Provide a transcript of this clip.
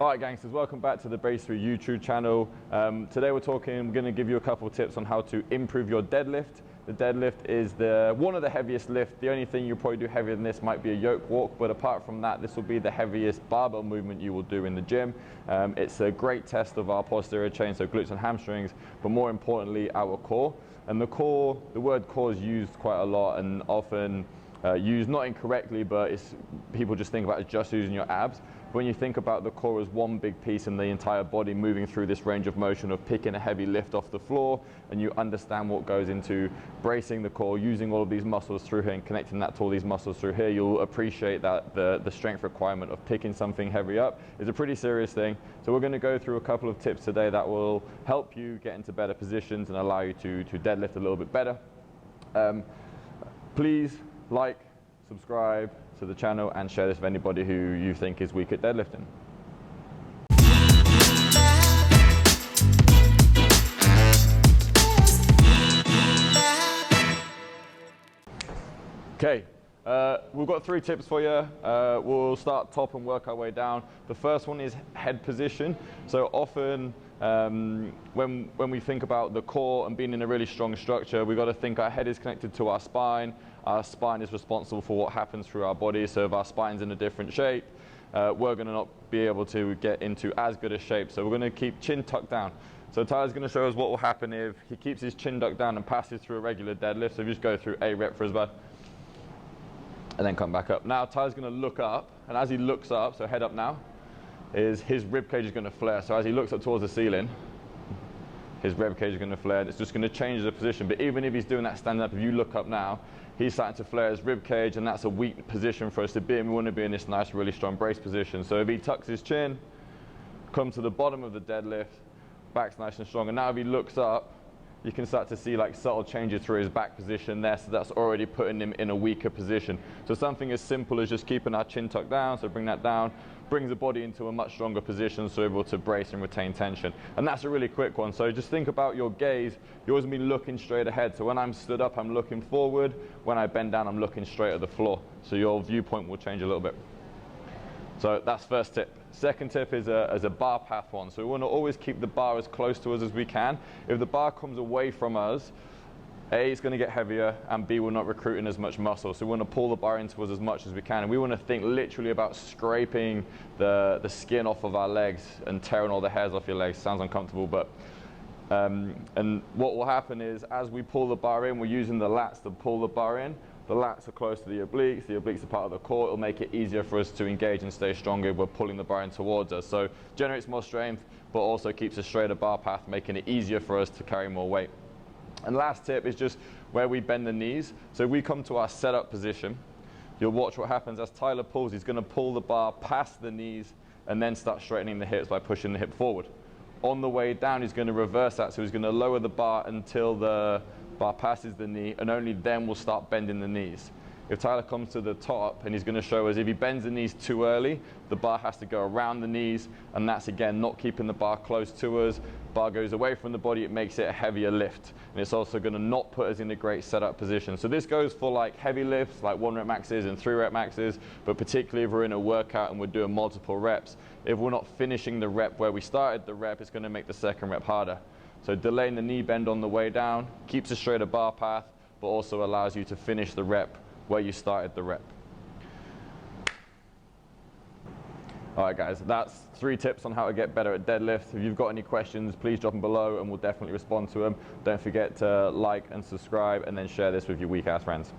Alright gangsters, welcome back to the Brace Through YouTube channel. Today we're going to give you a couple of tips on how to improve your deadlift. The deadlift is one of the heaviest lifts. The only thing you'll probably do heavier than this might be a yoke walk, but apart from that, this will be the heaviest barbell movement you will do in the gym. It's a great test of our posterior chain, so glutes and hamstrings, but more importantly, our core. And the core, the word core is used quite a lot and often used not incorrectly, but people just think about it as just using your abs. When you think about the core as one big piece in the entire body moving through this range of motion of picking a heavy lift off the floor, and you understand what goes into bracing the core, using all of these muscles through here and connecting that to all these muscles through here, you'll appreciate that the strength requirement of picking something heavy up is a pretty serious thing. So we're going to go through a couple of tips today that will help you get into better positions and allow you to deadlift a little bit better. Please like, subscribe to the channel and share this with anybody who you think is weak at deadlifting. Okay, we've got 3 tips for you. We'll start top and work our way down. The first one is head position. So often when we think about the core and being in a really strong structure, we've got to think our head is connected to our spine. Our spine is responsible for what happens through our body. So if our spine's in a different shape, we're going to not be able to get into as good a shape. So we're going to keep chin tucked down. So Tyler's going to show us what will happen if he keeps his chin tucked down and passes through a regular deadlift. So if you just go through a rep for us, bud, and then come back up. Now Tyler's going to look up, and as he looks up, so head up now, his rib cage is going to flare. So as he looks up towards the ceiling, his rib cage is going to flare. It's just going to change the position. But even if he's doing that standing up, if you look up now, he's starting to flare his rib cage, and that's a weak position for us to be in. We want to be in this nice, really strong brace position. So if he tucks his chin, come to the bottom of the deadlift, back's nice and strong. And now if he looks up, you can start to see like subtle changes through his back position there, so that's already putting him in a weaker position. So something as simple as just keeping our chin tucked down, so bring that down, brings the body into a much stronger position, so we're able to brace and retain tension. And that's a really quick one. So just think about your gaze. You always be looking straight ahead. So when I'm stood up, I'm looking forward. When I bend down, I'm looking straight at the floor. So your viewpoint will change a little bit. So that's first tip. Second tip is a bar path one. So we want to always keep the bar as close to us as we can. If the bar comes away from us, A, it's going to get heavier, and B, we're not recruiting as much muscle. So we want to pull the bar into us as much as we can. And we want to think literally about scraping the skin off of our legs and tearing all the hairs off your legs. Sounds uncomfortable, but and what will happen is as we pull the bar in, we're using the lats to pull the bar in. The lats are close to the obliques are part of the core. It'll make it easier for us to engage and stay stronger if we're pulling the bar in towards us. So generates more strength, but also keeps a straighter bar path, making it easier for us to carry more weight. And last tip is just where we bend the knees. So if we come to our setup position, you'll watch what happens as Tyler pulls. He's going to pull the bar past the knees and then start straightening the hips by pushing the hip forward. On the way down, he's going to reverse that. So he's going to lower the bar until the bar passes the knee, and only then we'll start bending the knees. If Tyler comes to the top, and he's going to show us if he bends the knees too early, the bar has to go around the knees, and that's again not keeping the bar close to us. Bar goes away from the body, it makes it a heavier lift, and it's also going to not put us in a great setup position. So this goes for like heavy lifts, like 1 rep maxes and 3 rep maxes, but particularly if we're in a workout and we're doing multiple reps, if we're not finishing the rep where we started the rep, it's going to make the second rep harder. So delaying the knee bend on the way down keeps a straighter bar path, but also allows you to finish the rep where you started the rep. All right, guys, that's 3 tips on how to get better at deadlift. If you've got any questions, please drop them below and we'll definitely respond to them. Don't forget to like and subscribe and then share this with your weak ass friends.